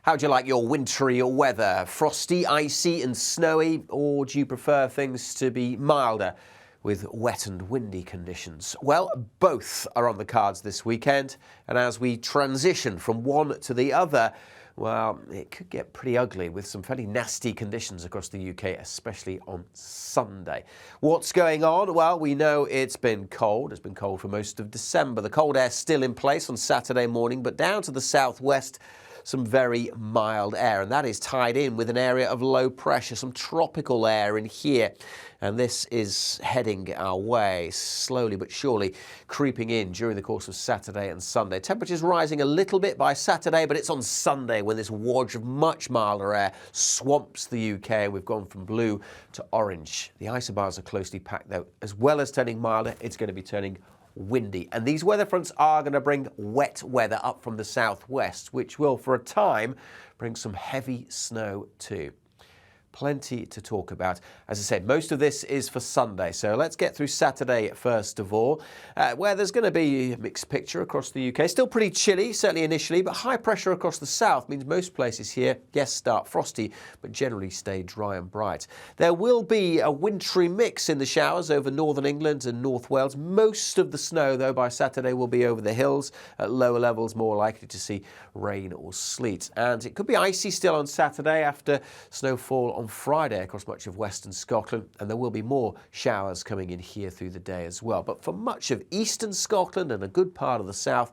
How'd you like your wintry weather? Frosty, icy and snowy, or do you prefer things to be milder with wet and windy conditions? Well, both are on the cards this weekend, and as we transition from one to the other, well, it could get pretty ugly with some fairly nasty conditions across the UK, especially on Sunday. What's going on? Well, we know it's been cold. It's been cold for most of December. The cold air still in place on Saturday morning, but down to the southwest, some very mild air, and that is tied in with an area of low pressure, some tropical air in here. And this is heading our way, slowly but surely creeping in during the course of Saturday and Sunday. Temperatures rising a little bit by Saturday, but it's on Sunday when this wedge of much milder air swamps the UK. We've gone from blue to orange. The isobars are closely packed though. As well as turning milder, it's going to be turning windy. And these weather fronts are going to bring wet weather up from the southwest, which will, for a time, bring some heavy snow too. Plenty to talk about. As I said, most of this is for Sunday, so let's get through Saturday first of all, where there's going to be a mixed picture across the UK. Still pretty chilly, certainly initially, but high pressure across the south means most places here, yes, start frosty, but generally stay dry and bright. There will be a wintry mix in the showers over northern England and North Wales. Most of the snow, though, by Saturday will be over the hills. At lower levels, more likely to see rain or sleet. And it could be icy still on Saturday after snowfall on Friday across much of western Scotland, and there will be more showers coming in here through the day as well. But for much of eastern Scotland and a good part of the south,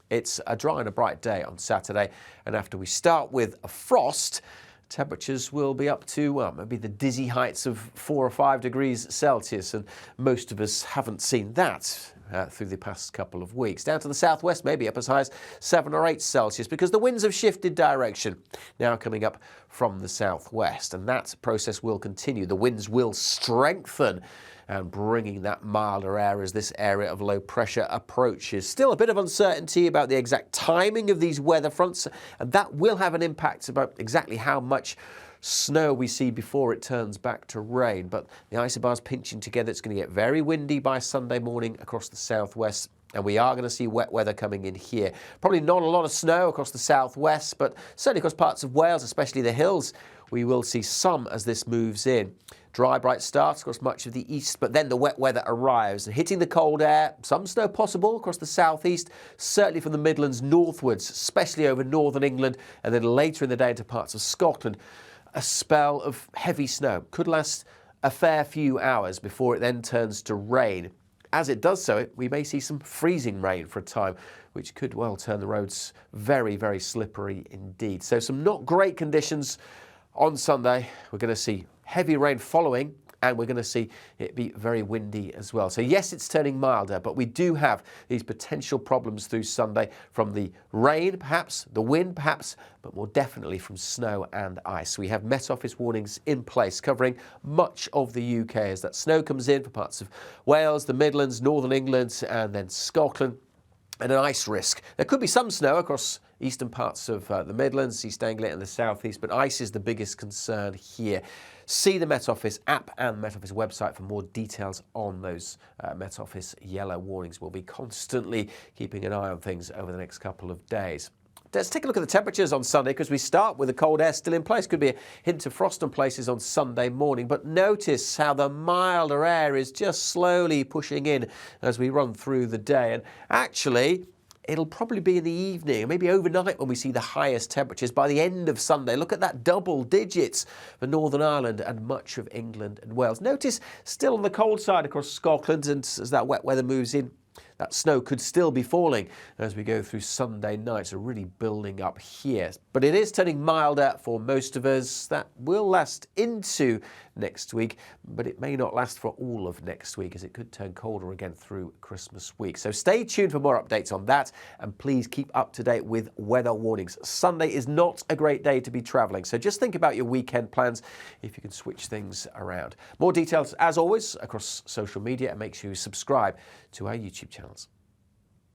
it's a dry and a bright day on Saturday. And after we start with a frost, temperatures will be up to, well, maybe the dizzy heights of 4 or 5 degrees Celsius, and most of us haven't seen that through the past couple of weeks. Down to the southwest, maybe up as high as 7 or 8 Celsius, because the winds have shifted direction, now coming up from the southwest, and that process will continue. The winds will strengthen and bringing that milder air as this area of low pressure approaches. Still a bit of uncertainty about the exact timing of these weather fronts, and that will have an impact about exactly how much snow we see before it turns back to rain. But the isobars pinching together, it's going to get very windy by Sunday morning across the southwest, and we are going to see wet weather coming in here. Probably not a lot of snow across the southwest, but certainly across parts of Wales, especially the hills, we will see some as this moves in. Dry, bright starts across much of the east, but then the wet weather arrives and hitting the cold air. Some snow possible across the southeast, certainly from the Midlands northwards, especially over northern England, and then later in the day into parts of Scotland. A spell of heavy snow could last a fair few hours before it then turns to rain. As it does so, we may see some freezing rain for a time, which could well turn the roads very, very slippery indeed. So some not great conditions on Sunday. We're going to see heavy rain following, and we're going to see it be very windy as well. So yes, it's turning milder, but we do have these potential problems through Sunday from the rain, perhaps, the wind, perhaps, but more definitely from snow and ice. We have Met Office warnings in place covering much of the UK as that snow comes in for parts of Wales, the Midlands, northern England, and then Scotland. And an ice risk. There could be some snow across eastern parts of the Midlands, East Anglia and the southeast, but ice is the biggest concern here. See the Met Office app and Met Office website for more details on those Met Office yellow warnings. We'll be constantly keeping an eye on things over the next couple of days. Let's take a look at the temperatures on Sunday, because we start with the cold air still in place. Could be a hint of frost in places on Sunday morning, but notice how the milder air is just slowly pushing in as we run through the day. And actually, it'll probably be in the evening, maybe overnight, when we see the highest temperatures by the end of Sunday. Look at that, double digits for Northern Ireland and much of England and Wales. Notice still on the cold side across Scotland, and as that wet weather moves in, that snow could still be falling as we go through Sunday night, so really building up here. But it is turning milder for most of us. That will last into next week, but it may not last for all of next week, as it could turn colder again through Christmas week. So stay tuned for more updates on that, and please keep up to date with weather warnings. Sunday is not a great day to be travelling, so just think about your weekend plans if you can switch things around. More details, as always, across social media, and make sure you subscribe to our YouTube channel.